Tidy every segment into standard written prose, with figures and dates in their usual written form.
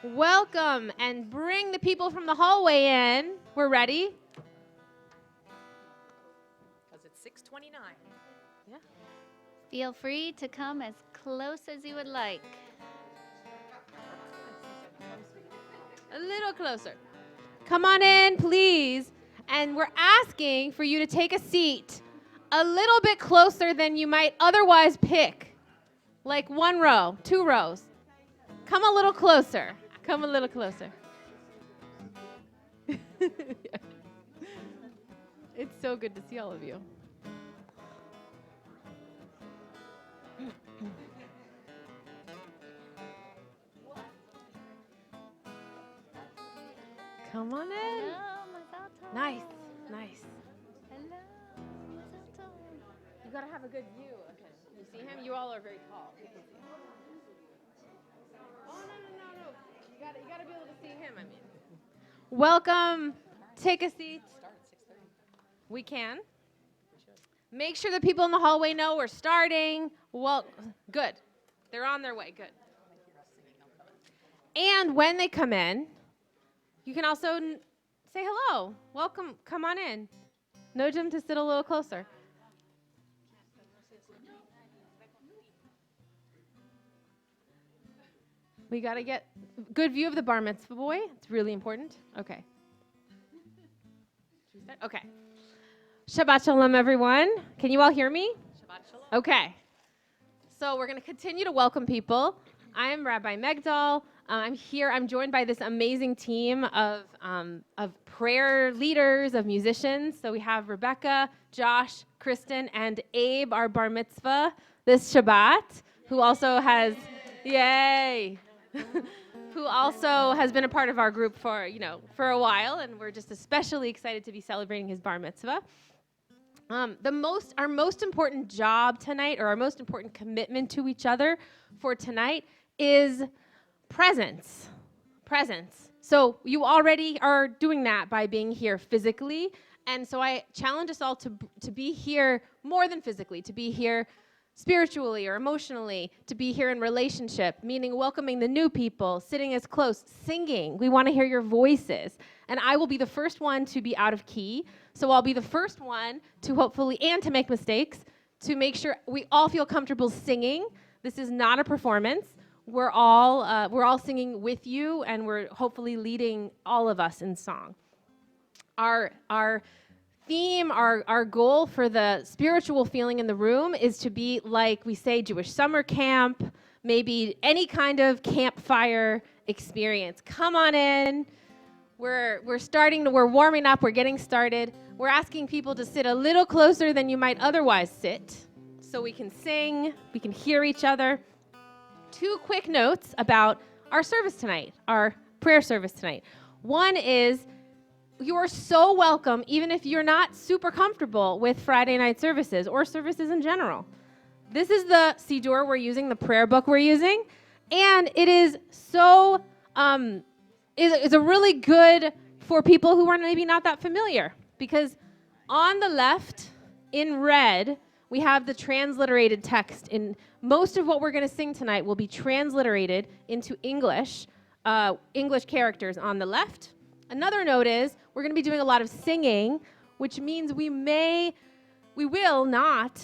Welcome, and bring the people from the hallway in. We're ready. Because it's 6:29. Yeah. Feel free to come as close as you would like. A little closer. Come on in, please. And we're asking for you to take a seat a little bit closer than you might otherwise pick. Like 1 row, 2 rows. Come a little closer. Come a little closer. It's so good to see all of you. Come on in. Hello, Masato. Nice, nice. Hello, Masato. You gotta have a good view of him. You see him? You all are very tall. Oh, no. You gotta be able to see him, I mean. Welcome. Take a seat. Start at 6:30. We can. We should. Make sure the people in the hallway know we're starting. Well, good. They're on their way. Good. And when they come in, you can also say hello. Welcome. Come on in. Nudge them to sit a little closer. We got to get good view of the bar mitzvah boy. It's really important. Okay. Okay. Shabbat shalom, everyone. Can you all hear me? Shabbat shalom. Okay. So we're going to continue to welcome people. I'm Rabbi Megdal. I'm here. I'm joined by this amazing team of prayer leaders, of musicians. So we have Rebecca, Josh, Kristen, and Abe, our bar mitzvah, this Shabbat, who also has, yay, who also has been a part of our group for a while, and we're just especially excited to be celebrating his bar mitzvah. Our most important job tonight, or our most important commitment to each other for tonight, is presence. Presence. So you already are doing that by being here physically, and so I challenge us all to be here more than physically, to be here spiritually or emotionally, to be here in relationship, meaning welcoming the new people, sitting as close, singing. We want to hear your voices. And I will be the first one to be out of key. So I'll be the first one to hopefully, and to make mistakes, to make sure we all feel comfortable singing. This is not a performance. We're all singing with you, and we're hopefully leading all of us in song. Our theme, our goal for the spiritual feeling in the room is to be like we say Jewish summer camp, maybe any kind of campfire experience. Come on in. We're warming up, we're getting started. We're asking people to sit a little closer than you might otherwise sit so we can sing, we can hear each other. 2 quick notes about our service tonight, our prayer service tonight. One is, you are so welcome, even if you're not super comfortable with Friday night services or services in general. This is the Siddur we're using, the prayer book we're using, and it is so, it's a really good for people who are maybe not that familiar, because on the left, in red, we have the transliterated text. In most of what we're going to sing tonight will be transliterated into English characters on the left. Another note is we're going to be doing a lot of singing, which means we will not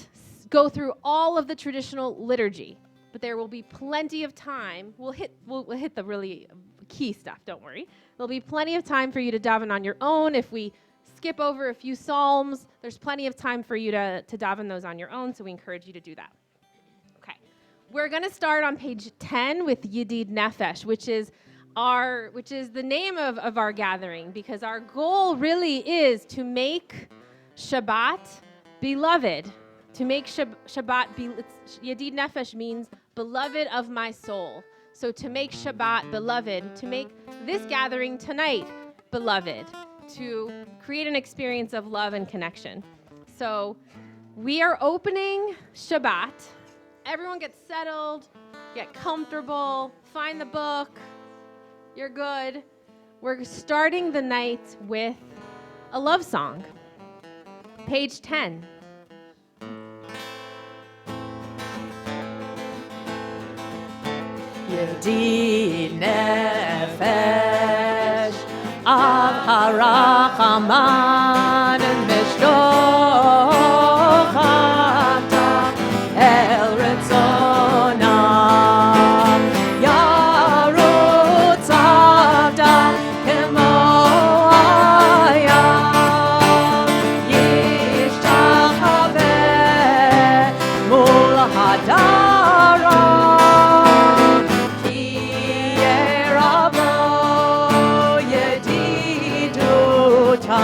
go through all of the traditional liturgy, but there will be plenty of time. We'll hit the really key stuff, don't worry. There'll be plenty of time for you to daven on your own. If we skip over a few psalms, there's plenty of time for you to daven those on your own, so we encourage you to do that. Okay. We're going to start on page 10 with Yedid Nefesh, which is the name of our gathering, because our goal really is to make Shabbat beloved. To make Shabbat Yedid Nefesh means beloved of my soul. So to make Shabbat beloved, to make this gathering tonight beloved, to create an experience of love and connection. So we are opening Shabbat. Everyone get settled, get comfortable, find the book. You're good. We're starting the night with a love song. Page 10. Yedid Nefesh Rachaman Mishlochata El Ritzona Yarutz Avda Kemo Ayam Yishtachaveh Mul Hadara Ki Yerabo Yediduta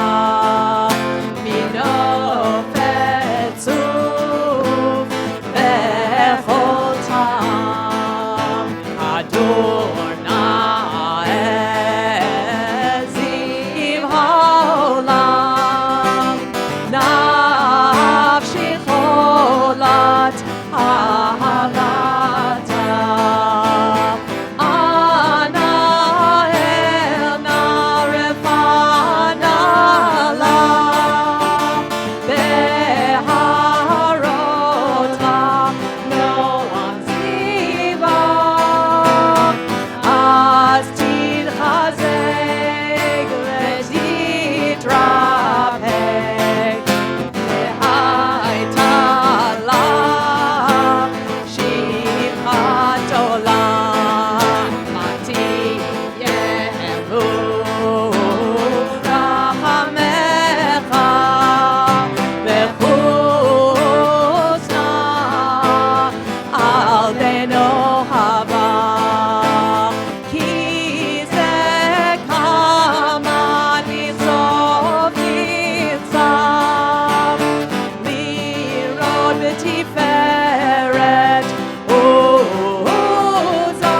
Minofetzuv Bechol Tam Adonai Eziv Haolam Nafshi Cholat Ahavata Ana Elna Refana La Beharota Noam Ziva Astid Chazeg Letitrapek Lehaitala Shivchat Olam Mati Yehu Rachamecha Bechusna Al Beno Hava Ki Ze Kaman Mitzov Yitzav Lirod B'Tiferet Uzah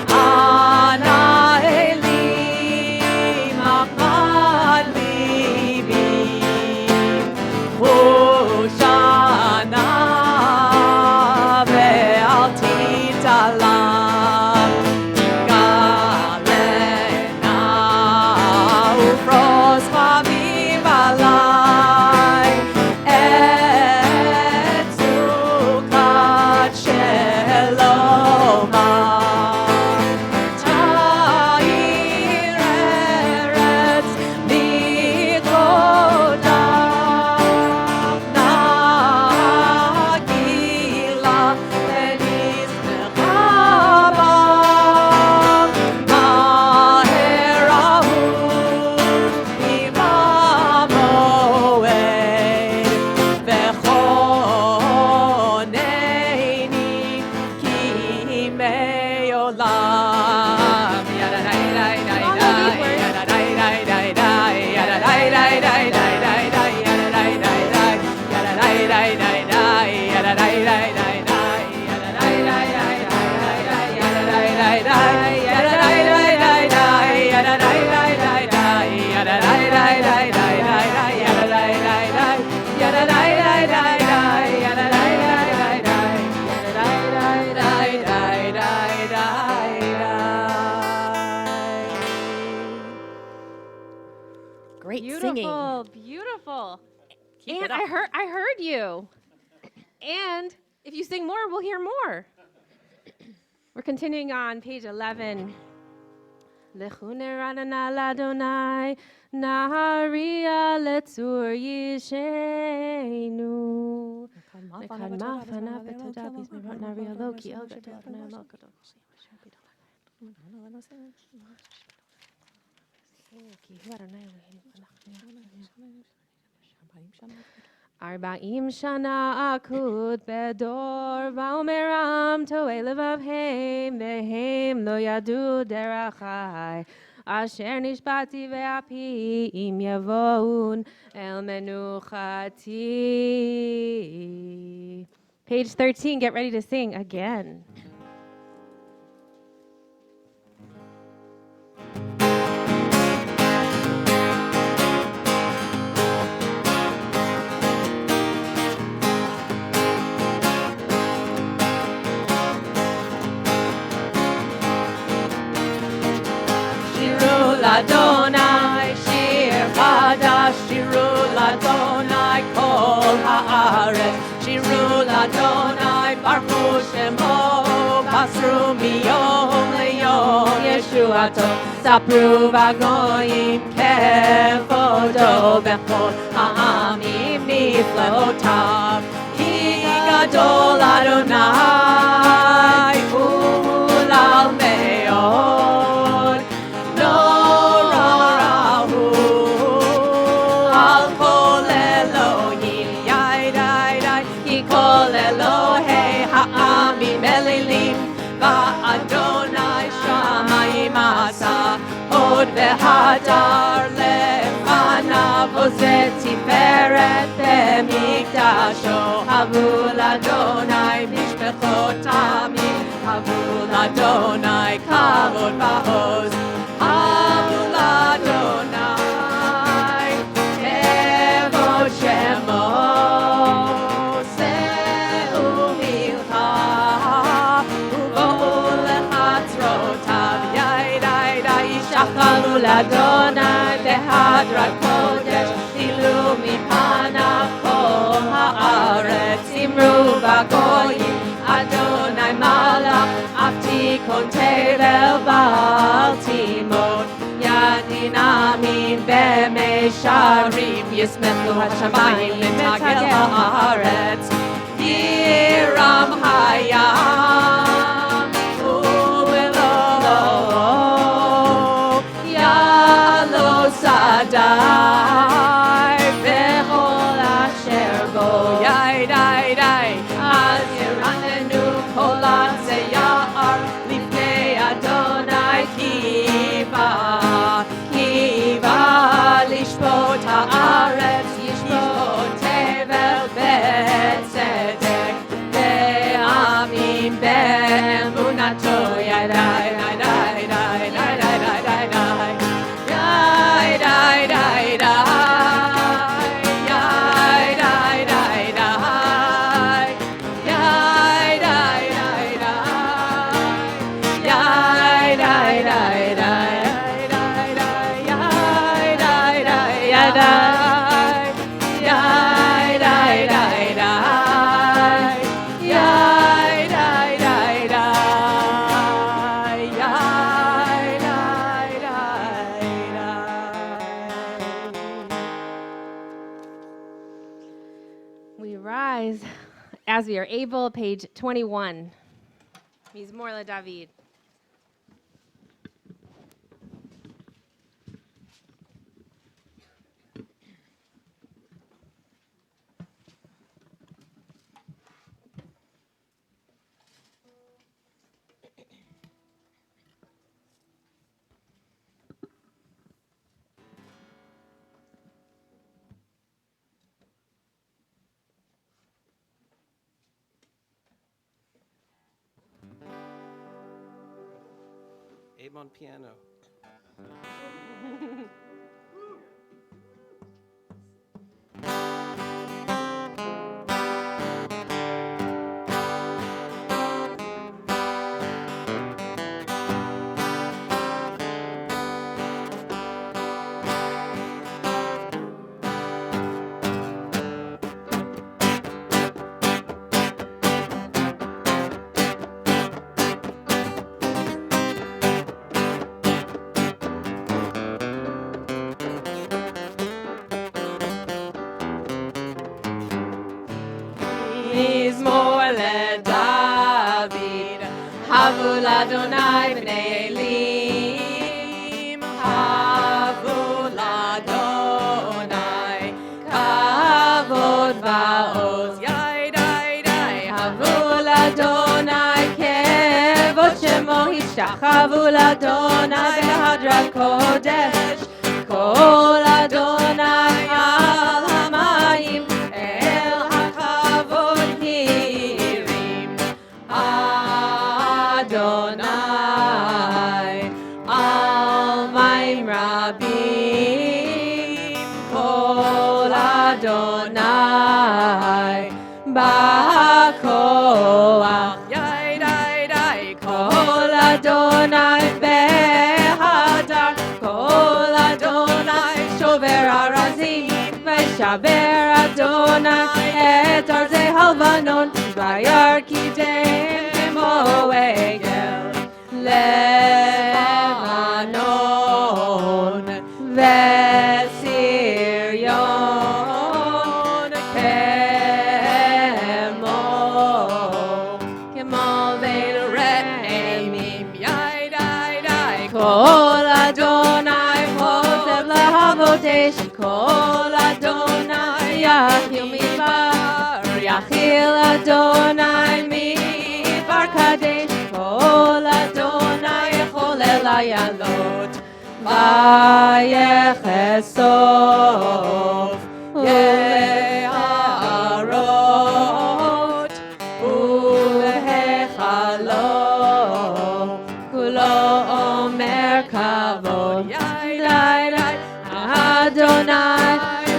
Ana Eli Machal Libi Hoshana Ve'al Titalam Galena Ufros Chaviv Alai Et Sukat Sheloma Ta'ir Eretz Mikodam Nagila Lenis Mechaba Maherahu Imamoed Vechoneni Kimei Olam Great Beautiful, singing. beautiful. Keep it And up. I heard you. And if you sing more, we'll hear more. We're continuing on page 11. Lechu neranana ladonai, naharia letzur yishenu. Nekad mafana betadabis merat naria loki el gatafna lokado. Arba'im shana akut bedor va'omeram to'e levavheim vehem lo yadu derachai asher nishbati ve'api im yavoun el menuchati. Page 13, get ready to sing again. Adonai, Shir Chadash, Shiru Adonai, Kol Haaretz, Shiru Adonai, Baruch Shemo, Pasru Miyom Leyom, ישועתו, ספרו בגויים כבודו בכל העמים נפלאותיו. כי גדול אדוני ומהולל מאוד, נורא הוא על כל אלוהים, ידי, כי כל אלוהי העמים אלילים, ואדוני שמיים עשה, הוד והדר לפניו, עושה תפארת במקדשו. הבו לאדוני משפחות עמים, הבו לאדוני כבוד ועוז, הבו לאדוני כבוד שמו, שאו מלכה ובואו לחצרותיו, ידי שחרו לאדוני בהדרת קודש, צילו מפניו כל הארץ, אמרו בגויים אדוני מלך, אף תיכון תבל בל תימות. ידין עמים במישרים, ישמחו השמיים לתגל הארץ, ירם הים ובלעו יעלו שדי בכל אשר בו, ידי אז ירננו כל עצי יער לפני אדוני, כי בא לשפוט הארץ, ישפוט תבל בצדק ועמים באמונתו, ידי We rise as we are able, page 21. Mizmor LeDavid. Abe on piano. מזמור לדוד, הבו לאדוני בני אלים, הבו לאדוני כבוד ועוז, ידי, הבו לאדוני כבוד שמו, השתחוו לאדוני בהדרת קודש, כל אדוני על המים, אל הכבוד הרים, אדוני על מים רבים, כל אדוני בכוח, ידי, כל אדוני בהדר, כל אדוני שובר ארזים, ושבר אדוני את ארזי הלבנון, וירקידם כמו עגל לבן. Kol Adonai chosed lahavotesh. Kol Adonai yachil midbar. Yachil Adonai midbar kadesh. Kol Adonai cholel ayalot. Vayechesov leharot ulehechalot kulo omer kavod yai Adonai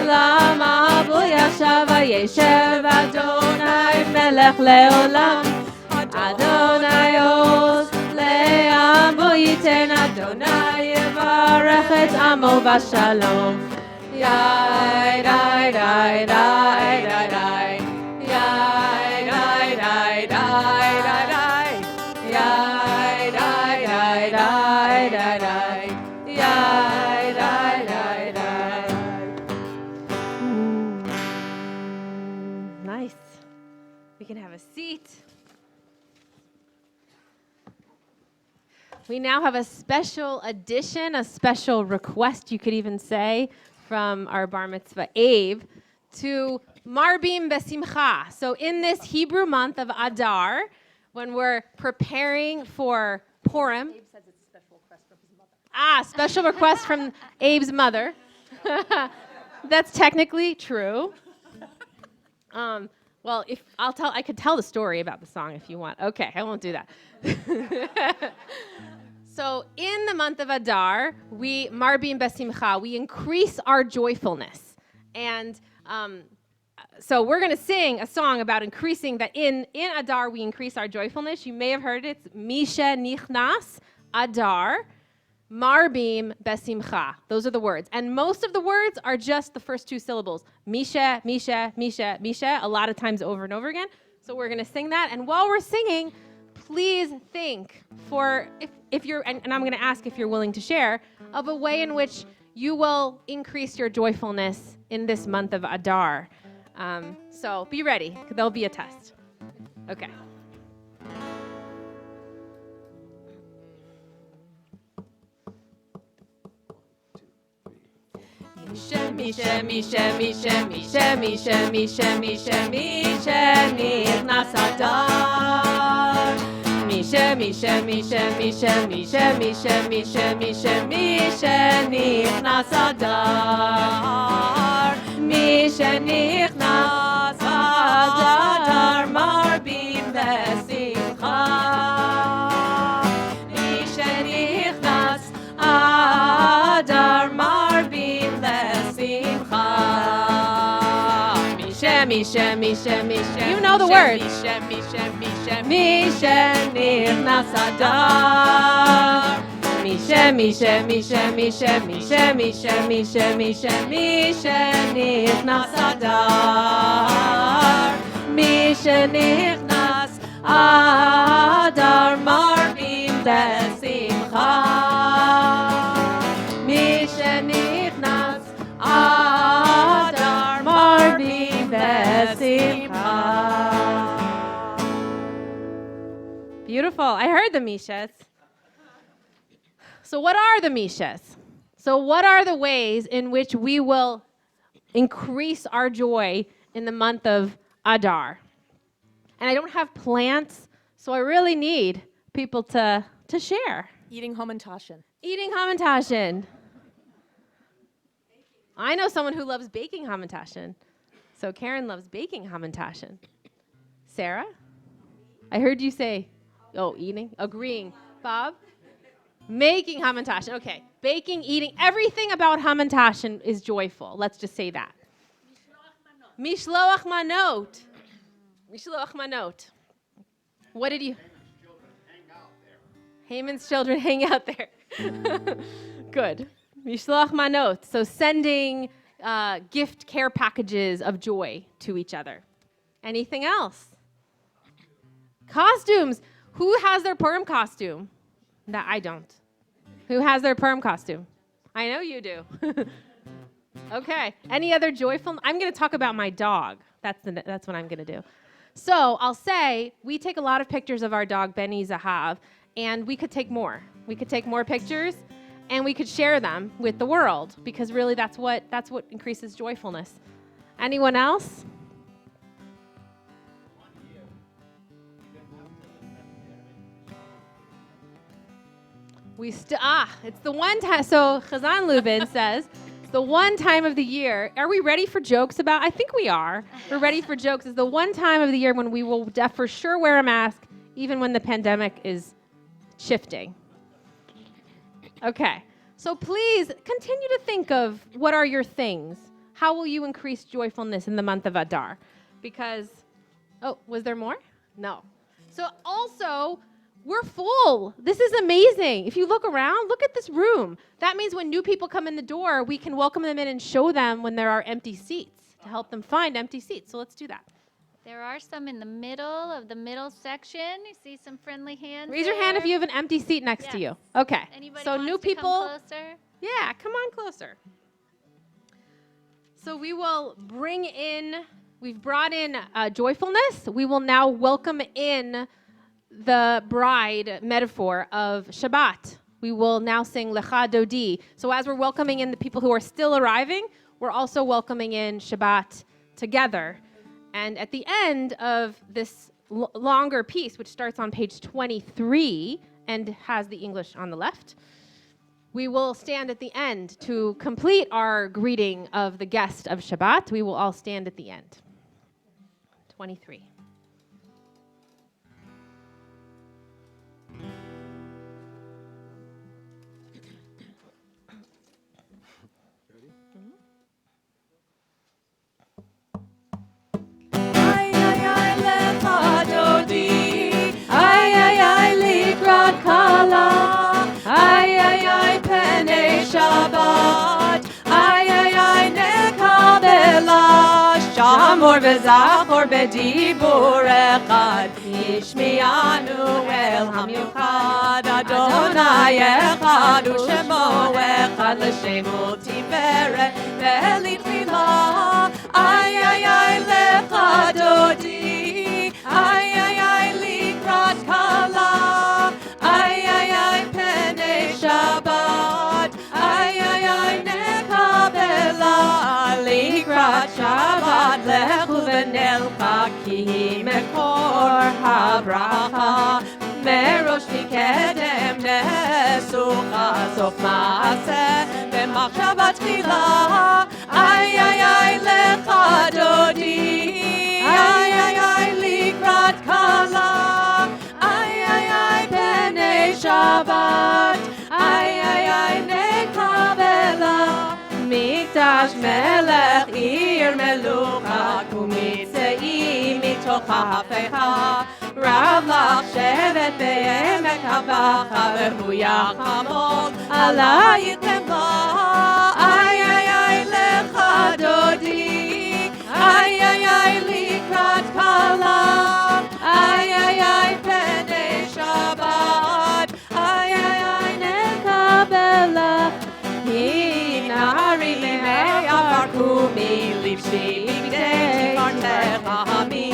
lama bo yashav vayeshev Adonai melech leolam Adonai oz le'am bo yiten Adonai yevarech et amo v'shalom Yai dai dai dai dai dai Yai dai dai dai dai dai Yai dai dai dai dai dai Yai dai dai dai Nice. We can have a seat. We now have a special addition, a special request, you could even say, from our bar mitzvah Abe to Marbim Besimcha. So in this Hebrew month of Adar, when we're preparing for Purim. Abe says it's a special request from his mother. Special request from Abe's mother. That's technically true. Well, I could tell the story about the song if you want. Okay, I won't do that. So in the month of Adar, we marbim besimcha, we increase our joyfulness. And so we're going to sing a song about increasing that in Adar we increase our joyfulness. You may have heard it. It's Misha Nichnas Adar Marbim Besimcha. Those are the words. And most of the words are just the first two syllables. Misha, Misha, Misha, Misha, a lot of times over and over again. So we're going to sing that. And while we're singing, please think if you're, and I'm going to ask if you're willing to share, of a way in which you will increase your joyfulness in this month of Adar. So be ready. There'll be a test. Okay. Misha, Misha, Misha, Misha, Misha, Misha, Misha, Misha, Misha, Nichnas Adar. Misha, Misha, Misha, Misha, Misha, Misha, Misha, Misha, Misha, Nichnas Adar. Misha, Nichnas Adar, Marbim Besimcha. Misha, Nichnas Adar, Marbim Besimcha. Misha, Misha, Misha. You know the words. Misha, Misha, Misha, Misha, Nichnas Adar. Misha, Misha, Misha, Misha, Misha, Misha, Misha, Misha, Misha, Nichnas Adar. Misha, Nichnas Adar, Marbim Besimcha. Misha, Nichnas Adar, Marbim Besimcha. Beautiful. I heard the Mishas. So what are the Mishas? So what are the ways in which we will increase our joy in the month of Adar? And I don't have plants, so I really need people to share. Eating Hamantashen. Eating Hamantashen. I know someone who loves baking Hamantashen. So Karen loves baking Hamantashen. Sarah? I heard you say, eating, agreeing. Bob? Making Hamantashen. Okay. Baking, eating, everything about Hamantashen is joyful. Let's just say that. Mishloach manot. Mishloach manot. What did you? Haman's children hang out there. Good. Mishloach manot. So sending gift care packages of joy to each other. Anything else? Costumes. Who has their Purim costume? That I don't. Who has their Purim costume? I know you do. Okay. Any other joyful? I'm going to talk about my dog. That's what I'm going to do. So I'll say we take a lot of pictures of our dog Benny Zahav, And we could take more. We could take more pictures and we could share them with the world, because really that's what increases joyfulness. Anyone else? It's the one time. So Chazan Lubin says, it's the one time of the year. Are we ready for jokes about? I think we are. We're ready for jokes. It's the one time of the year when we will for sure wear a mask, even when the pandemic is shifting. Okay. So please continue to think of what are your things. How will you increase joyfulness in the month of Adar? Because, was there more? No. So also, we're full. This is amazing. If you look around, look at this room. That means when new people come in the door, we can welcome them in and show them when there are empty seats to help them find empty seats. So let's do that. There are some in the middle of the middle section. You see some friendly hands. Raise your hand if you have an empty seat next to you. Okay. Anybody so wants new to people. come closer? Yeah, come on closer. So we will we've brought in joyfulness. We will now welcome in the bride metaphor of Shabbat. We will now sing Lecha Dodi. So as we're welcoming in the people who are still arriving, we're also welcoming in Shabbat together. And at the end of this longer piece, which starts on page 23 and has the English on the left, we will stand at the end to complete our greeting of the guest of Shabbat. We will all stand at the end. 23. Shamor v'zachor b'dibur echad Yishmi'anu el hamiuchad Adonai echad u'shemo echad L'shemu tiferet ve'litchila Ay ay ay lecha dodi Ay ay ay likrat kala Ay ay ay penei Shabbat Ay ay ay nekabela Likrat Shabbat lechu v'nelcha ki mekor habracha Merosh mikedem nesucha sof maaseh v'machshava tchila Ay ay ay lecha dodi Ay ay ay likrat kala Ay ay ay penei Shabbat Ay ay ay nekabela Mikdash melech ir melucha kumitzei mitoch ha'afecha Rav lach shevet be'emek havacha Vehu yachamol alayich lemcha Ay ay ay lecha dodi Ay ay ay likrat kala Ay ay ay penei Shabbat Ay ay ay nekabela Nahari mimei afarkumi livshi migdei martechami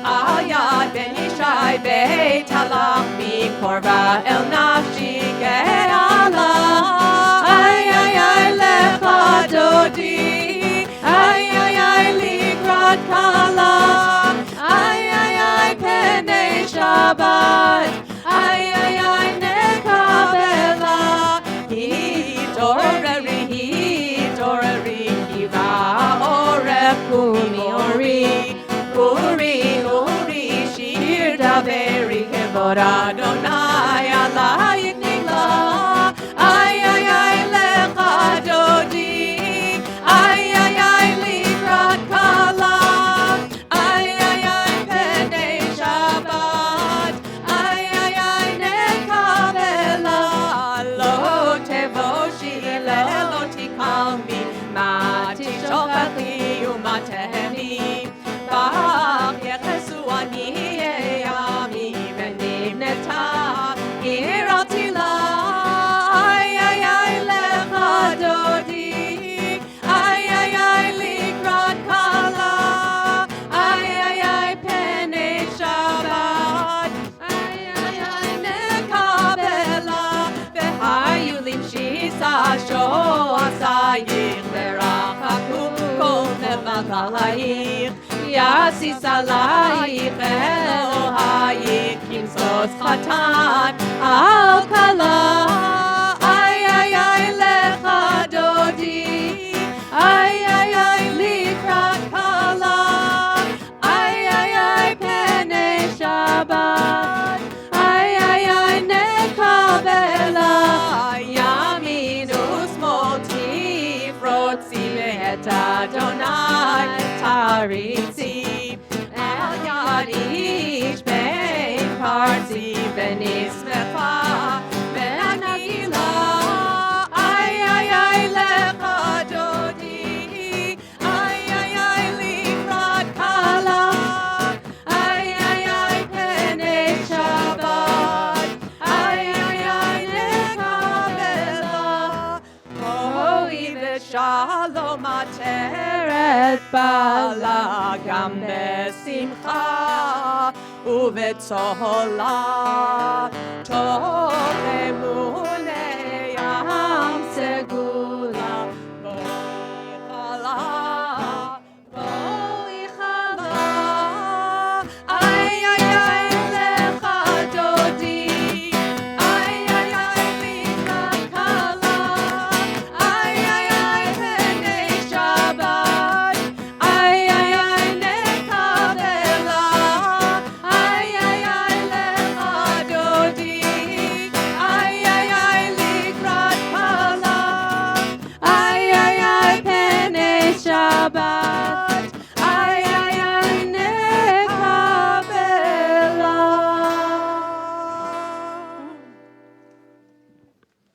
Ayad ben Yishai beit halach mikorba el nafshi ge'ala Ay ay ay lecha dodi Ay ay ay likrat kala Ay ay ay penei Shabbat Ay ay ay nekabela Uri, shir daveri kevod Adonai alayich nigla Ay ay ay lecha dodi Ay ay ay likrat kala Ay ay ay penei Shabbat Ay ay ay nekabela Lo tevoshi lo tikalmi Ma tishochachi umatehemi Bach yechesu ani yami Venivnet עלייך, יסיס עלייך אלוהייך, כמסוס חתן על כלה. איי איי איי לך דודי, איי איי איי לקראת כלה, איי איי איי פני שבת, איי איי איי נקבלה, ימין ושמאל תפרוצי ואת אדוני תריצי, אל יד איש בין פרצי ונשמחה ונגילה. איי איי איי לך דודי, איי איי איי לקראת כלה, איי איי איי פני שבת, איי איי איי נקבלה. אוי ושלום עטרת בעלה, גם בשמחה ובצהלה, טוב אמוני ים סגולה. בואי חלה, בואי חלה, איי איי איי לך דודי, איי איי איי לקראת כלה, איי איי איי פני שבת, איי איי איי נקבלה, איי איי איי לך דודי, איי איי איי לקראת כלה, איי איי איי פני שבת, איי איי איי נקבלה.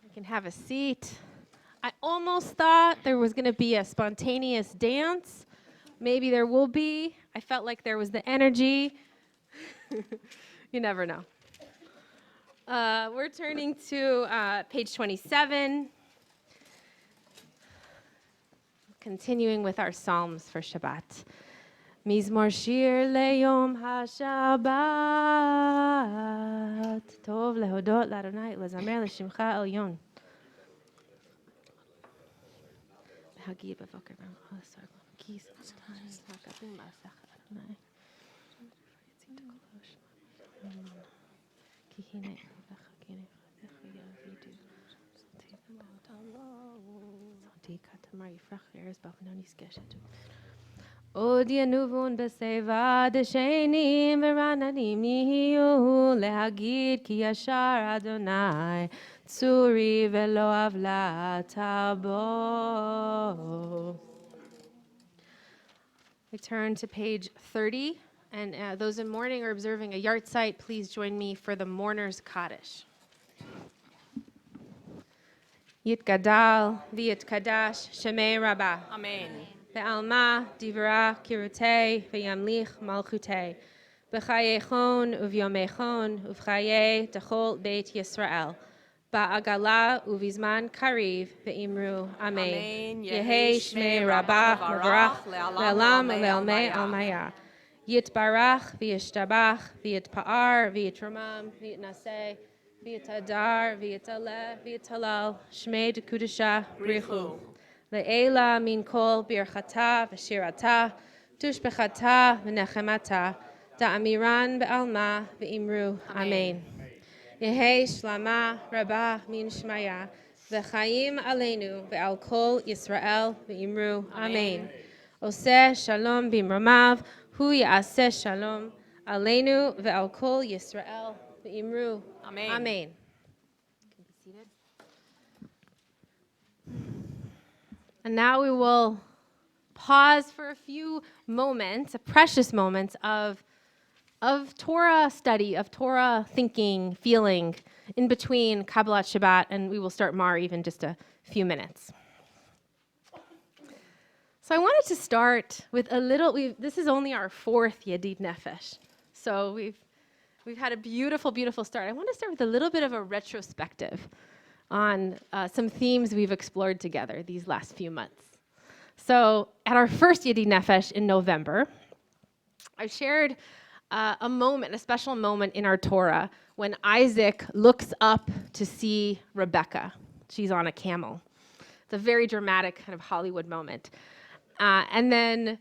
You can have a seat. I almost thought there was going to be a spontaneous dance. Maybe there will be. I felt like there was the energy. You never know. We're turning to page 27. Continuing with our psalms for Shabbat. Mizmor shir leyom hashabbat. Tov lehodot l'Adonai lezamer l'shimcha elyon. Hagi b'voker b'chol kis hakabim b'asach Adonai. Ki hine lecha kine chadecha yavidu. Zoti katamar yifrach yeres b'avnoni skeshetu. עוד ינובון בשיבה דשנים ורעננים נהיו להגיד כי ישר אדוני צורי ולא עוולה תבוא. We turn to page 30, and those in mourning or observing a yard site, please join me for the mourner's Kaddish. Yitgadal v'yitkadash shemei rabbah. אמן. Be'alma divra kirutei ve'yamlich malchutei b'chayechon uvyomechon uvchaye techol beit Yisrael ba'agala uvizman kariv ve'imru amen. Amen. Yehei shmei rabbah levarach le'alam le'almei almaya yitbarach v'yishtabach v'yitpa'ar v'yitramam v'yitnaseh v'yitadar v'yitaleh v'yitalal shmei dekudesha brichu. Le'ela min kol birchata v'shirata tushbechata v'nechemata da'amiran be'alma ve'imru amen. Yehei shlama rabah min shmaya v'chaim aleinu ve'al kol Yisrael ve'imru amen. Oseh shalom b'imramav hu ya'aseh shalom aleinu ve'al kol Yisrael ve'imru Amen. amen. And now we will pause for a few moments, precious moments of Torah study, of Torah thinking, feeling, in between Kabbalat Shabbat, and we will start Ma'ariv in just a few minutes. So I wanted to start with a little, this is only our fourth Yedid Nefesh. So we've had a beautiful, beautiful start. I want to start with a little bit of a retrospective on some themes we've explored together these last few months. So at our first Yedid Nefesh in November, I shared a moment, a special moment in our Torah when Isaac looks up to see Rebecca. She's on a camel. It's a very dramatic kind of Hollywood moment. And then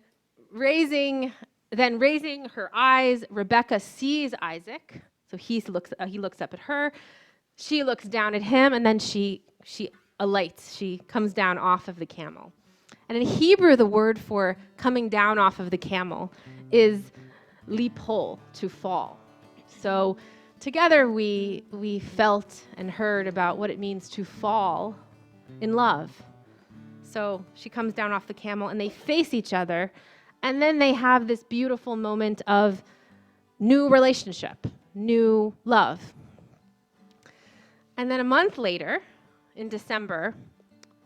raising her eyes, Rebecca sees Isaac. So he looks up at her. She looks down at him, and then she alights. She comes down off of the camel. And in Hebrew, the word for coming down off of the camel is lipol, to fall. So together we felt and heard about what it means to fall in love. So she comes down off the camel, and they face each other, and then they have this beautiful moment of new relationship, new love. And then a month later, in December,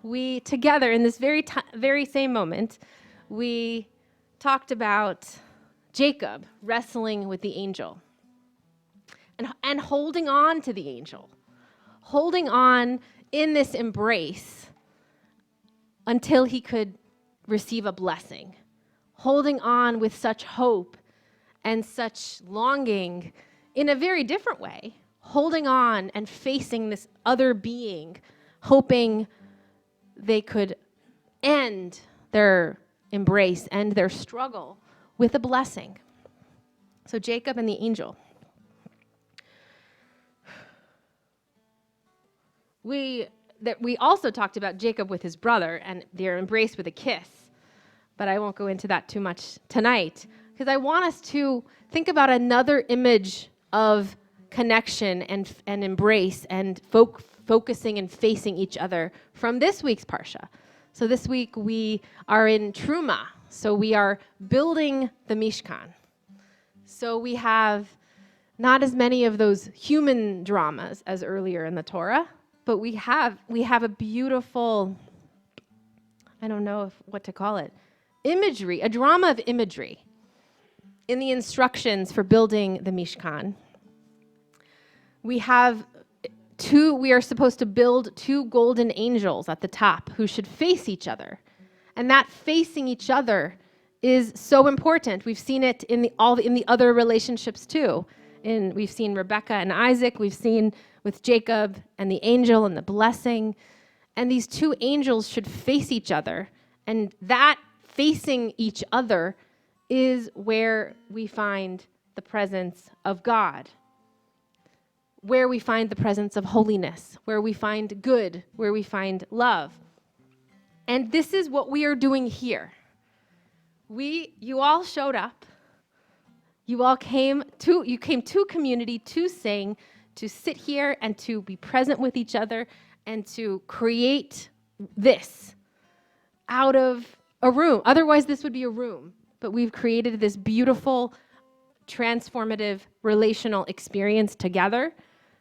we together in this very same moment, we talked about Jacob wrestling with the angel and holding on to the angel, holding on in this embrace until he could receive a blessing, holding on with such hope and such longing in a very different way, holding on and facing this other being, hoping they could end their embrace, end their struggle with a blessing. So Jacob and the angel. We also talked about Jacob with his brother and their embrace with a kiss, but I won't go into that too much tonight because I want us to think about another image of connection and embrace and focusing and facing each other from this week's Parsha. So this week we are in Truma, so we are building the Mishkan. So we have not as many of those human dramas as earlier in the Torah, but we have a beautiful, I don't know what to call it, imagery, a drama of imagery in the instructions for building the Mishkan. We are supposed to build two golden angels at the top who should face each other. And that facing each other is so important. We've seen it in the other relationships too. We've seen Rebecca and Isaac, we've seen with Jacob and the angel and the blessing. And these two angels should face each other. And that facing each other is where we find the presence of God, where we find the presence of holiness, where we find good, where we find love. And this is what we are doing here. You all showed up. You came to community to sing, to sit here and to be present with each other and to create this out of a room. Otherwise, this would be a room. But we've created this beautiful, transformative, relational experience together.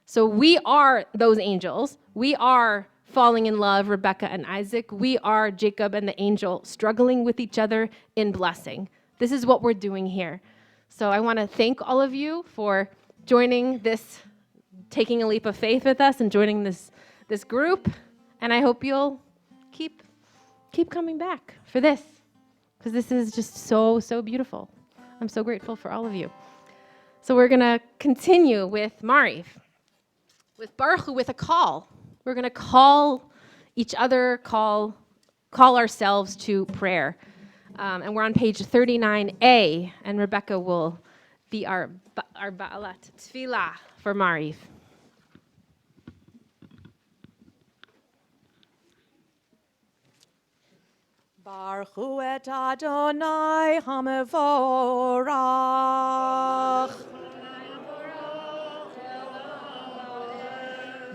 So we are those angels. We are falling in love, Rebecca and Isaac. We are Jacob and the angel struggling with each other in blessing. This is what we're doing here. So I want to thank all of you for joining this, taking a leap of faith with us and joining this group. And I hope you'll keep coming back for this, because this is just so, so beautiful. I'm so grateful for all of you. So we're going to continue with Mariv, with Baruch Hu, with a call. We're going to call each other, call ourselves to prayer. And we're on page 39a, and Rebecca will be our Ba'alat Tefillah for Mariv. Baruch hu et Adonai hamevorach.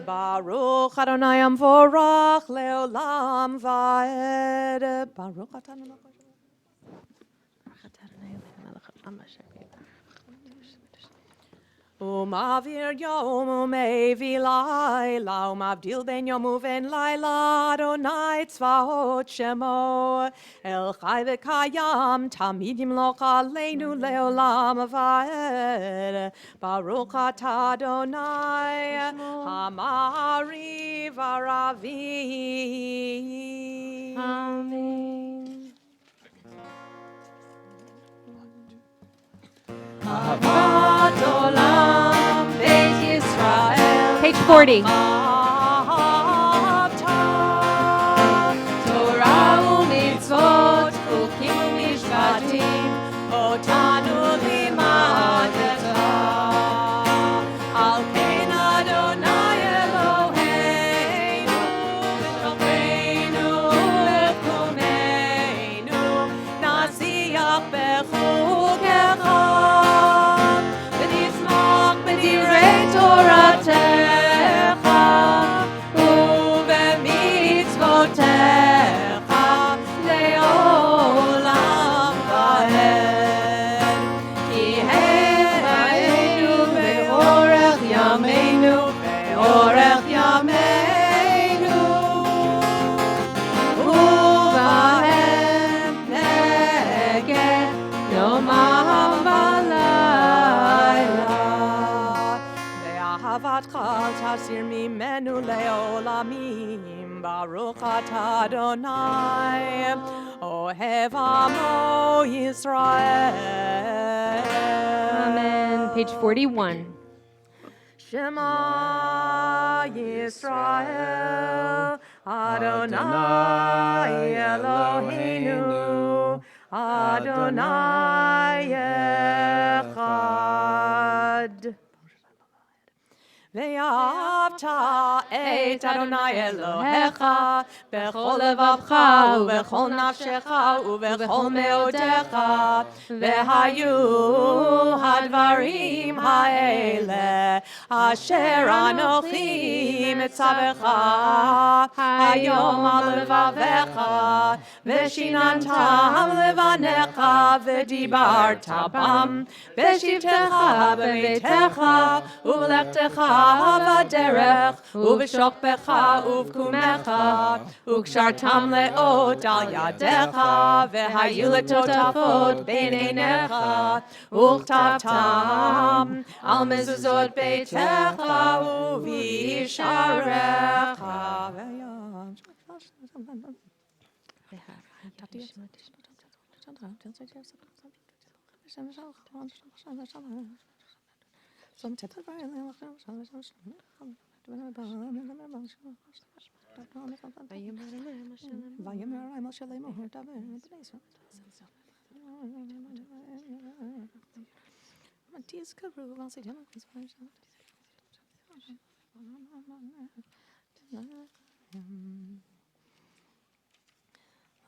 Baruch Adonai hamevorach leolam vaed. Baruch Adonai. Umavir yom umevi laila umavdil ben yom uven laila Adonai tzvaot shemo el chai v'kayam tamid yimloch aleinu leolam vaed Baruch atah Adonai hamariv aravi. Amen. Avat olam Beit Yisrael. Page 40. Torah u'mitzvot, chukim u'mishpatim, חוקותיך לעולם ועד. כי הם היינו באורך ימינו, באורך ימינו, ובהם נגד יומם ולילה. ואהבתך אל תסיר ממנו לעולמים, ברוך אתה אדוני, אוהב עמו ישראל. Amen. Page 41. Shema Yisrael, Adonai Eloheinu, Adonai Echad. ואהבת את אדוני אלוהיך בכל לבבך ובכל נפשך ובכל מאודיך, והיו הדברים האלה אשר אנוכי מצווך היום על לבביך, ושיננתם לבניך ודיברת בם בשבתך בביתך ובלכתך בדרך ובשוכבך ובקומך, וקשרתם לאות על ידיך, והיו לטוטפות בין עיניך, וכתבתם על מזוזות ביתך ובישעריך.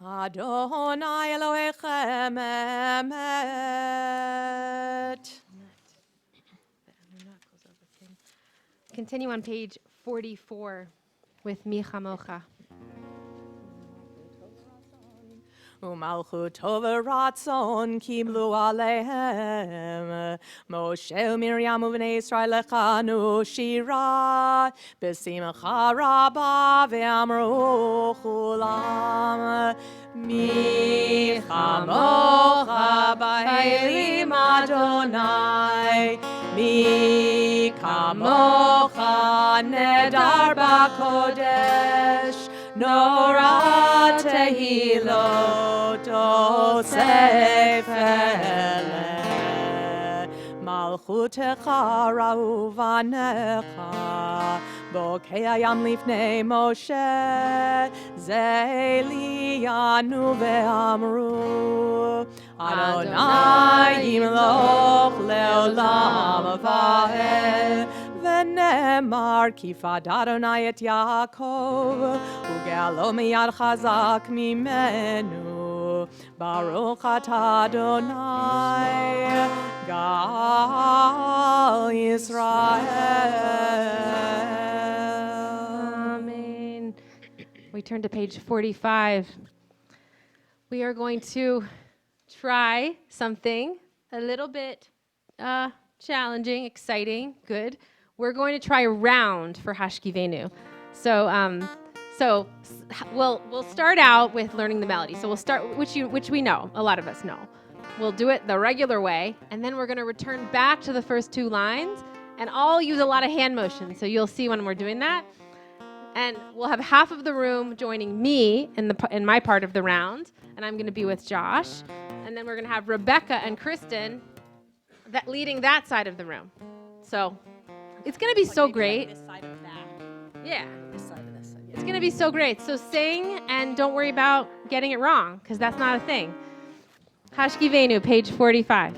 Adonai Elohechem emet. Continue on page 44 with Mi Chamocha. ומלכותו ורצון קיבלו עליהם. משה ומרים ובני ישראל לחנו שירה בשמחה רבה, ואמרו כולם, מי כמוך באלים אדוני, מי כמוך נדר בקודש, נורא תהילות אוסף אלה. מלכותך ראו בניך, בוקע ים לפני משה, זה עליינו ואמרו, אדוני ימלוך לעולם ועד. ונאמר כי פדה אדוני את יעקב, וגאלו מיד חזק ממנו. ברוך אתה אדוני גאל ישראל. Amen. We turn to page 45. We are going to try something a little bit challenging, exciting, good. We're going to try a round for Hashkivenu. So we'll start out with learning the melody. So we'll start, which we know, a lot of us know. We'll do it the regular way, and then we're going to return back to the first two lines, and I'll use a lot of hand motion, so you'll see when we're doing that. And we'll have half of the room joining me in my part of the round, and I'm going to be with Josh. And then we're going to have Rebecca and Kristen leading that side of the room. So it's going to be so great. This side of that. Yeah. This side of this side. It's going to be so great. So sing and don't worry about getting it wrong, because that's not a thing. Hashkivenu, page 45.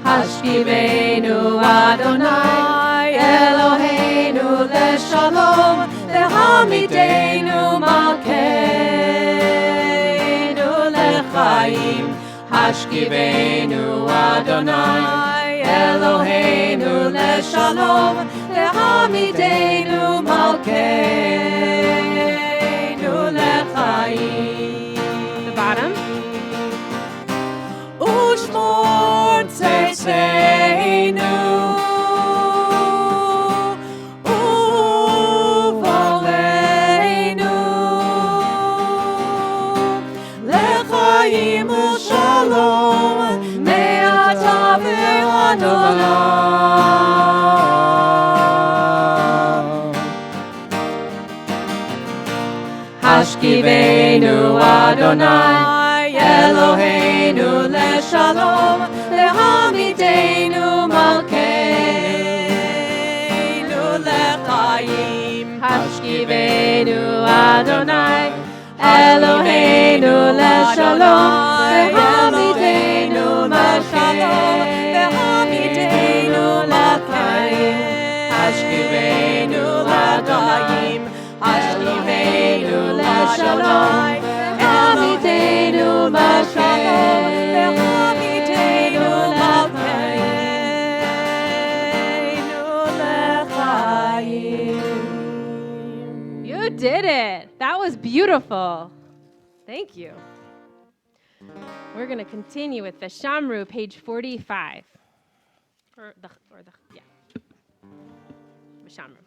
Hashkivenu Adonai Eloheinu leshalom, ve'hamidenu malkeinu לחיים. השכיבנו אדוני אלוהינו לשלום, להעמידנו מלכנו לחיים. The bottom. ושמור צאצאנו ובואנו לחיים ושלום מעתה ועד עולם. השכיבנו אדוני אלוהינו לשלום, להעמידנו מלכנו לחיים. השכיבנו אדוני אלוהינו לשלום, להעמידנו מלכנו לחיים. השכיבנו אדוני השכיבנו לשלום, להעמידנו בשלום, להעמידנו לחיים. You did it. That was beautiful. Thank you. We're going to continue with the Shamru, page 45. Yeah. Shamru.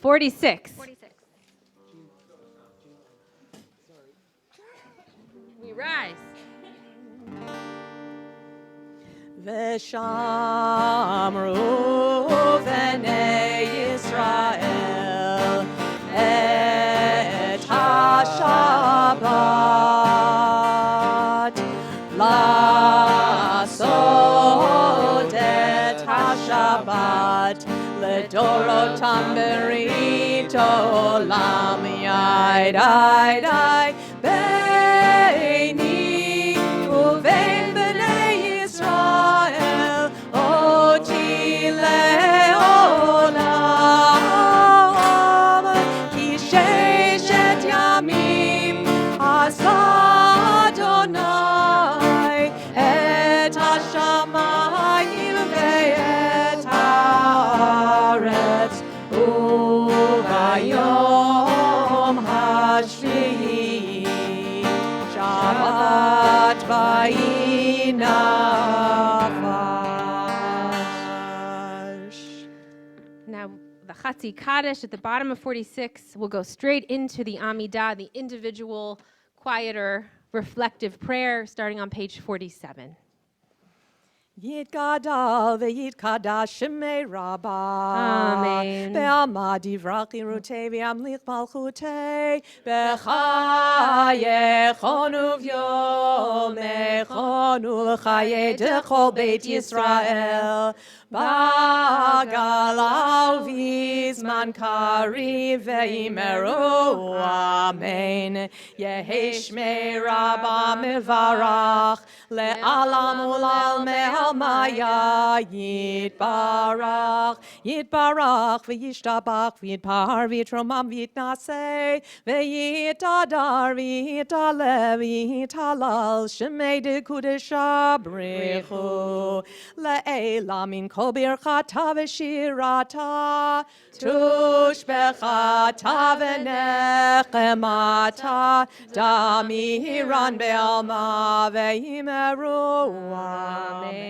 46. 46. We rise. ושמרו בני ישראל את השבת, לעשות את השבת לדורותם ברית עולם. ידי ביני ובין בני ישראל אותי לעולם, כי ששת ימים עשה אדוני את השמיים ואת הארץ, וביום השביעי שבת ויהי נפש. Now, the Chatzi Kaddish at the bottom of 46 will go straight into the Amidah, the individual, quieter, reflective prayer, starting on page 47. יתגדל ויתקדש שמי רבה. אמן. בעלמא דברך חירותי וימליך מלכותי. בחייכון וביומכון ולחיי דכל בית ישראל. בגלה ובזמן קריב ואמרו אמן. יהי שמי רבה מברך לעלם ולעלמי עלמיה יתברך. יתברך וישתבח ויתפאר ויתרומם ויתנשא ויתהדר ויתעלה ויתהלל שמי דקודשה ברכו לעילה מן כל ברכתה ושירתה תושבחתה ונחמתה דמירן בעלמא ואמרו אמן.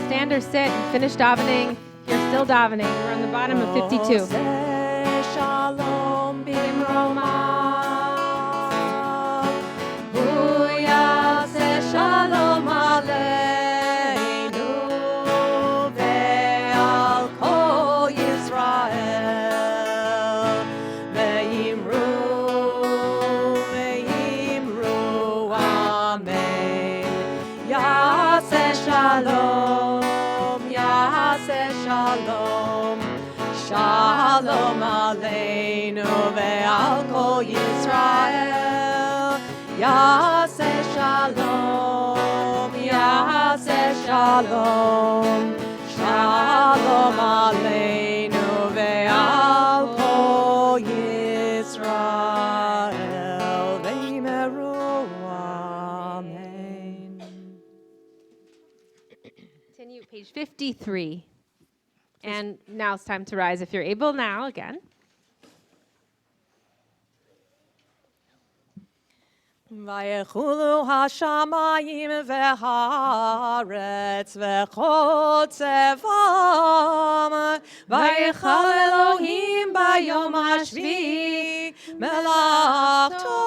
stand or sit and finish davening. You're still davening. We're on the bottom of 52. Shalom bimroma. Yaseh shalom aleinu ve'al kol Yisrael. Ve'imru amen. Yaseh shalom, Yaseh shalom. Shalom aleinu ve'al kol Yisrael. Yaseh shalom, Yaseh shalom. Shalom aleinu ve'al kol Yisrael. V'yimeru amen. Continue page 53. And now it's time to rise if you're able now again. Vayechulu hashamayim v'haaretz v'chol tzevam. Vayechal Elohim bayom hashvi melachto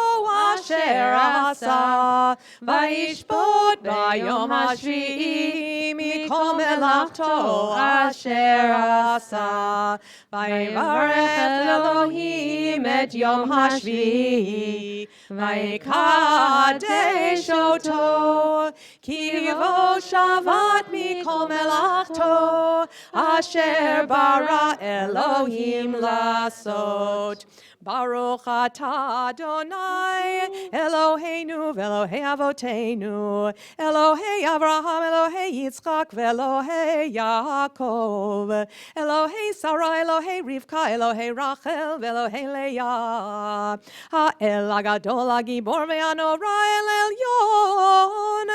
asher asa. Vayishbot bayom hashvi mikol melachto asher asa. Vayivarech Elohim et yom hashvi. Vayikadesh oto, kivo shavat mikol melachto, asher bara Elohim lasot. Baruch atah Adonai, Eloheinu v'Elohei Avoteinu, Elohei Avraham, Elohei Yitzchak, v'Elohei Yaakov, Elohei Sarah, Elohei Rivka, Elohei Rachel, v'Elohei Leah, Ha'el Agadol Agibor ve'Anora El Elyon,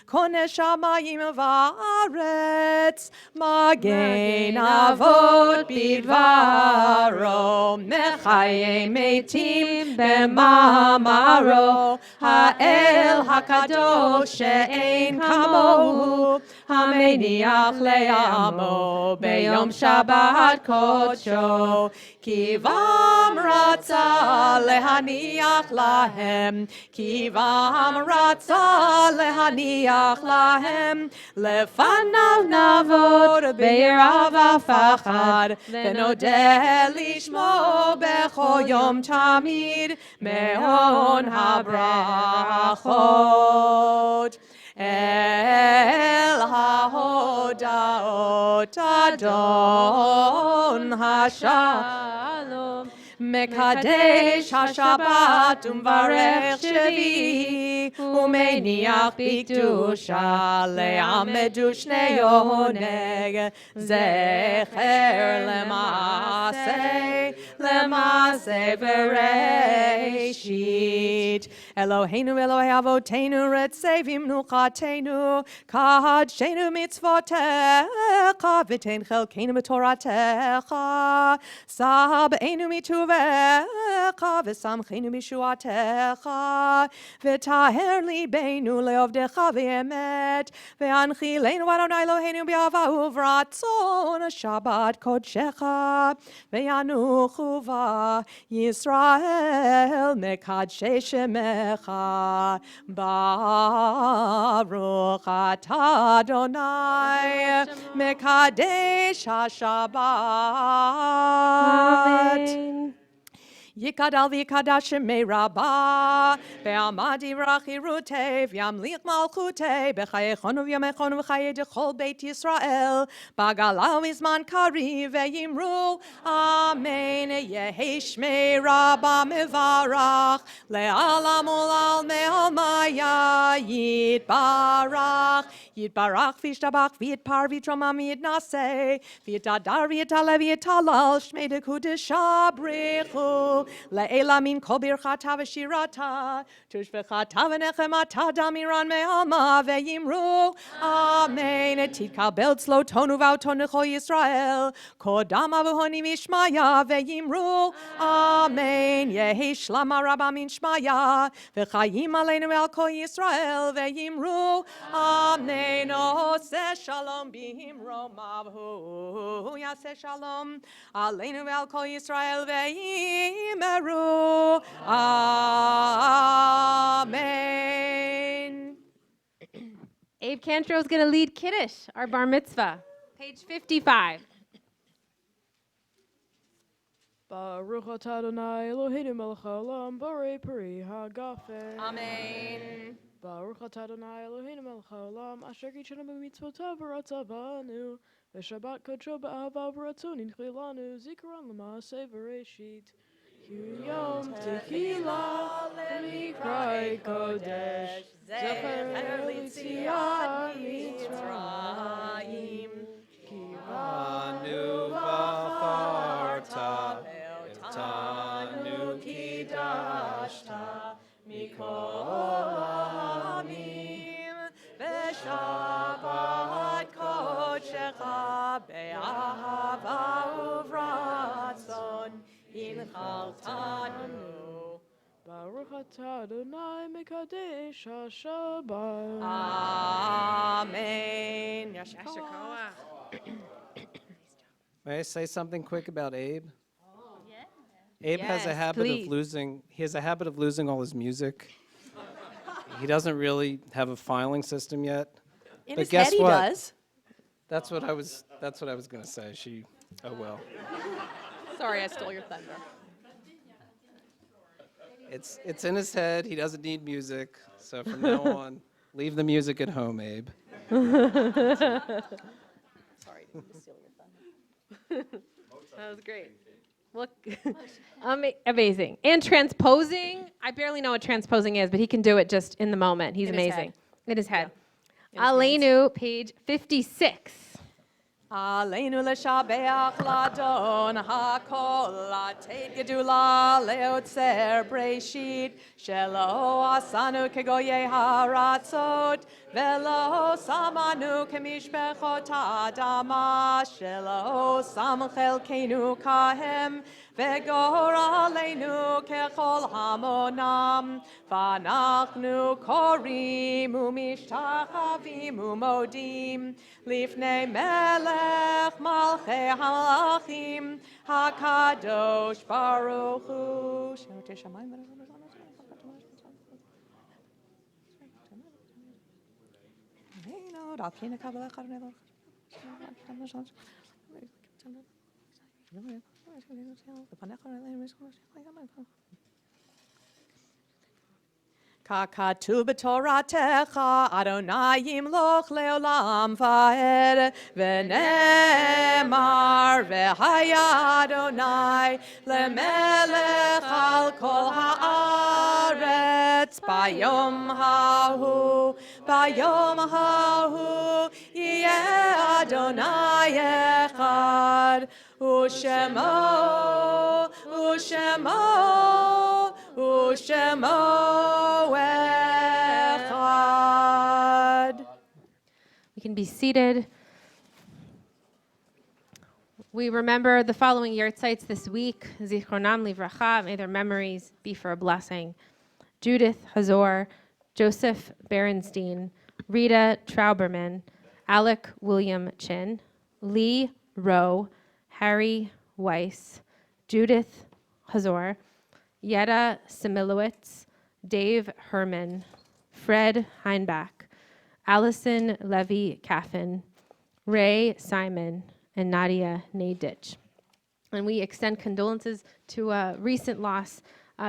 Konesh Shamayim va'aretz, Magen Avot bidvaro, Mechaye Meitim b'mamaro, Ha'el Hakadosh she'ein kamohu, Hameniach le'amo b'yom Shabbat kodsho, Kivam ratza lehaniach lahem, Kivam ratza lehaniach lahem, Lefanav navod be'irav afachad, V'nodeh lishmo b'chol yom tamid, Me'on habrachot. El haodaot Adon hashalom, Mekadesh hashabat umvarech shvi, Umeniach bikdusha le'amedu shnei oneg, Zecher lemase v'reishit. Eloheinu Elohei Avoteinu retzevim nuchatenu, Kahadshenu mitzvotecha, V'tein chelkeinu b'toratecha, Sab'enu mituvecha, V'samchenu b'shuatecha, V'taher libeinu le'ovdecha v'emet, V'anchilenu Adonai Eloheinu b'ava uvratzon, Shabbat kodshecha, V'yanuchu va Yisrael mekadshei shemecha, Baruch atah Adonai mekadesh hashabat. Amen. Yikadal v'yikadash shemei rabah, ve'amadi rachirute, v'yamlich malchute, b'chayechonu v'yamechonu v'chaye dechol beit Yisrael, b'gala v'zman kari ve'yimru, amen. Yehi shmei rabah mevarach, le'alam ulal me'almaya, yitbarach v'yishtabach v'yitpar v'yitromam v'yitnaseh, v'yitadar v'yitale v'yitalal, shmei dekudesha brichu, Le'ela min kol birchata v'shirata, tushvechata v'nechemata damiran me'alma ve'yimru. Amen. Etikal beltzlo tonu v'auton nechol Yisrael, kodama v'honi mishmaya ve'yimru. Amen. Yehi shlama rabba min shmaya, v'chayim aleinu el kol Yisrael ve'yimru. Amen. Ose shalom bihimro mavhu. Yaseh shalom aleinu el kol Yisrael ve'yimeru. Amen. Abe Cantro is going to lead Kiddush, our bar mitzvah, page 55. Baruch atah Adonai Eloheinu melech haolam borei peri hagafen. Amen. Baruch atah Adonai Eloheinu melech haolam asher kitzanu b'mitzvotav v'ratzah banu v'shabbat kodsho b'ahava v'ratzon yinchli lanu zikaron l'maaseh v'reshit Ki yom tequila lemikrai kodesh zecher l'tziat Mitzrayim Ki Anu v'charta, Tanu kidashta, Mikol ha'amim v'shabbat kodshecha be'ahava uvratzon inchaltanu. Baruch atah Adonai mekadesh hashabbat. Amen. Yashikoah. May I say something quick about Abe? Abe has a Yes, habit please. of losing. He has a habit of losing all his music. He doesn't really have a filing system yet. In But his guess head he what? does. That's what I was going to say. Oh well. Sorry, I stole your thunder. It's in his head. He doesn't need music. So from now on, leave the music at home, Abe. Sorry, to steal your thunder. That was great. Look, amazing. And transposing, I barely know what transposing is, but he can do it just in the moment. He's In his amazing. In his head. In his hands. Aleinu, page 56. Aleinu l'shabeach ladon hakol latet gedula leotzer breishit shelo asanu kegoye haratzot velo samanu kemishbechot adama shelo samchel kenu kahem vegor aleinu kechol hamonam vanachnu korim umishtachavim umodim lifnei melech malchei hamalachim hakadosh baruch hu. Kakatu b'toratecha Adonai yimloch leolam va'ed v'nemar v'haya Adonai lemelech al kol haaretz bayom hahu yeh Adonai echad u'shemo echad. We can be seated. We remember the following yahrzeits this week. Zichronam livracha, may their memories be for a blessing. Judith Hazor, Joseph Berenstein, Rita Trauberman, Alec William Chin, Lee Rowe, Harry Weiss, Judith Hazor, Yetta Similowitz, Dave Herman, Fred Heinbach, Allison Levy Caffin, Ray Simon, and Nadia Nadich. And we extend condolences to a recent loss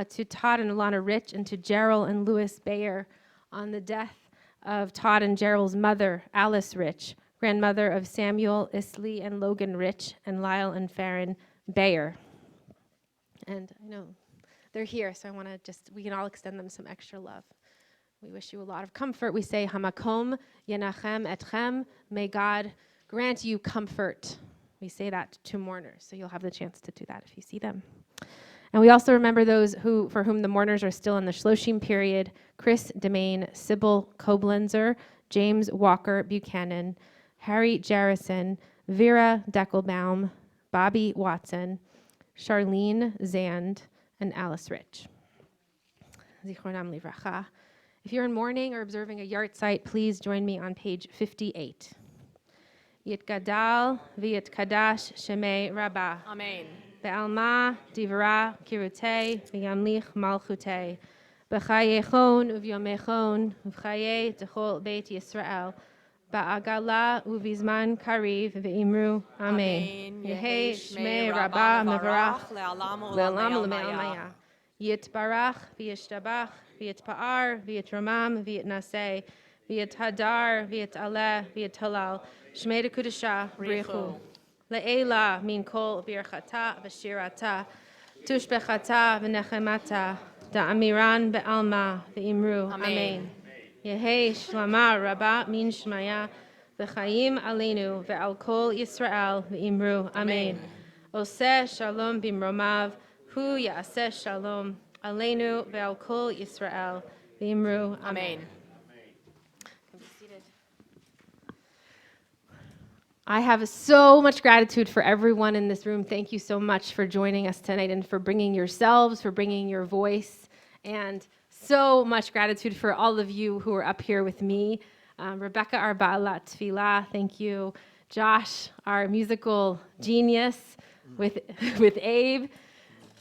to Todd and Alana Rich and to Gerald and Louis Bayer on the death of Todd and Gerald's mother, Alice Rich, grandmother of Samuel Isley and Logan Rich and Lyle and Farron Bayer. And I know they're here, so I want to we can all extend them some extra love. We wish you a lot of comfort. We say, Hamakom yenachem etchem. May God grant you comfort. We say that to mourners, so you'll have the chance to do that if you see them. And we also remember those for whom the mourners are still in the Shloshim period: Chris Demain, Sybil Koblenzer, James Walker Buchanan, Harry Jarrison, Vera Deckelbaum, Bobby Watson, Charlene Zand, and Alice Rich. Zichronam livracha. If you're in mourning or observing a yard site, please join me on page 58. Yitgadal v'yitkadash shemei Rabbah. Amen. Be'alma divra kirutei v'yamlich malchutei. B'chayechon uvyomechon uvchaye techol beit Yisrael. Ba'agala uvizman kariv ve'imru Amen. Yehei shmei Rabbah mevarach le'alam le'olam u'le'almaya. Yitbarach v'yishtabach v'yitpa'ar v'yitramam v'yitnaseh v'yithadar v'yitaleh v'yithalal shmei dekudesha brichu. Le'ela min kol birchata v'shirata tushbechata v'nechemata da'amiran be'alma v'imru Amen. Yehei shlama rabba min shmaya v'chayim aleinu ve'al kol Yisrael v'imru Amen. Oseh shalom bimromav hu ya'aseh shalom aleinu ve'al kol Yisrael v'imru Amen. I have so much gratitude for everyone in this room. Thank you so much for joining us tonight and for bringing yourselves, for bringing your voice, and so much gratitude for all of you who are up here with me. Rebecca, our Ba'alat Tefillah, thank you. Josh, our musical genius with Abe.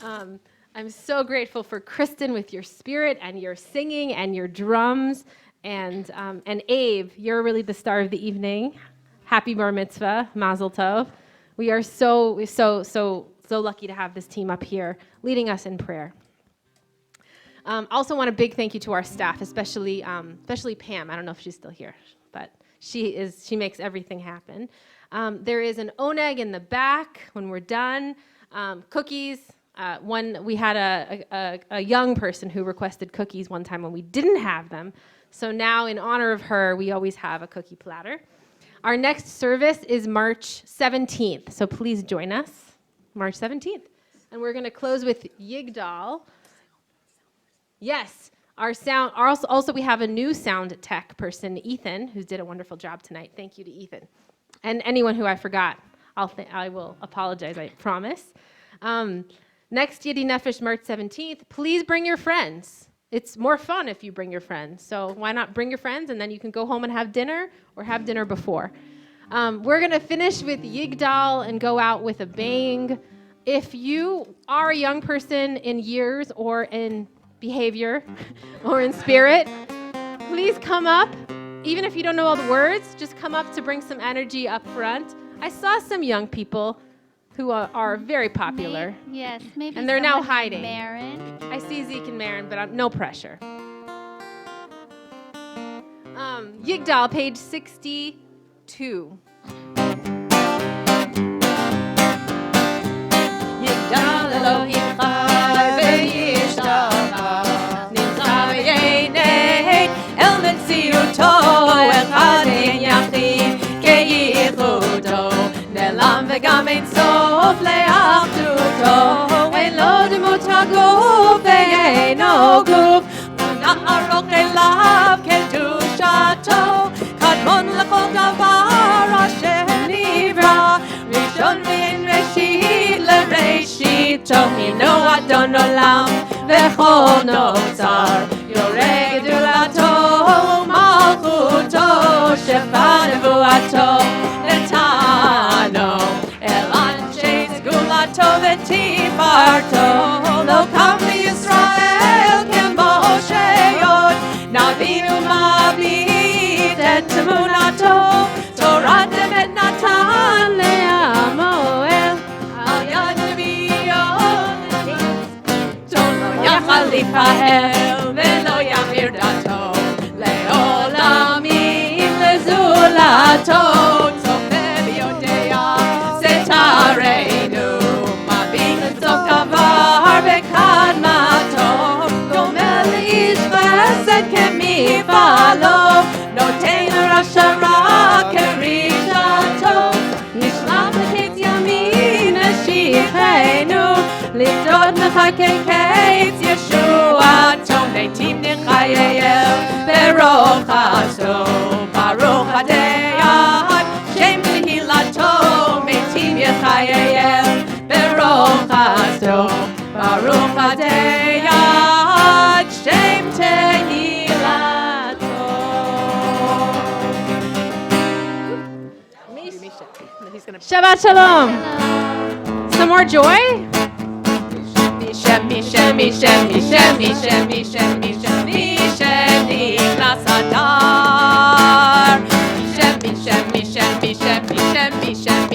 I'm so grateful for Kristen with your spirit and your singing and your drums. And Abe, you're really the star of the evening. Happy Bar Mitzvah, Mazel Tov. We are so lucky to have this team up here leading us in prayer. Also want a big thank you to our staff, especially Pam. I don't know if she's still here, but she makes everything happen. There is an oneg in the back when we're done. Cookies. We had a young person who requested cookies one time when we didn't have them. So now, in honor of her, we always have a cookie platter. Our next service is March 17th, so please join us, March 17th. And we're going to close with Yigdal. Yes, our sound. Also, we have a new sound tech person, Ethan, who did a wonderful job tonight. Thank you to Ethan. And anyone who I forgot, I will apologize, I promise. Next Yedid Nefesh, March 17th, please bring your friends. It's more fun if you bring your friends. So why not bring your friends, and then you can go home and have dinner or have dinner before. We're going to finish with Yigdal and go out with a bang. If you are a young person in years or in behavior or in spirit, please come up. Even if you don't know all the words, just come up to bring some energy up front. I saw some young people who are very popular. Maybe. And they're now someone hiding. Marin. I see Zeke and Marin, but no pressure. Yigdal, page 62. Yigdal Elohim chai v'yishtava Nimtza v'yeinei El metziuto Echad ein yachid Keyichudo Ne'lam v'gam ein sof le'achduto Ein lo demut haguf ve'eino guf Na'arok elav kedushato Kadmon l'chol davar asher nivra Rishon v'en reshit l'reshito Hino adon olam v'chol notzar Yoreh gedulato malchuto Shefa nevuato netano El anshe sgulato v'tifarto Lo kam v'Yisrael k'mosheyot Navinu mablit et temunato Torah demet natan le'amoel Al yad neviot Tono yachal lifahel לפדות מחכה קץ ישועתו נתיב נחייהו ברוך עשו ברוך הדיין שם תהילתו מתים יחייהו ברוך עשו ברוך הדיין שם תהילתו. Shabbat Shalom. Some more joy? Mishem, Mishem, Mishem, Mishem, Mishem, Mishem, Mishem, Mishem, נכנס אדר. Mishem, Mishem, Mishem, Mishem, Mishem, Mishem,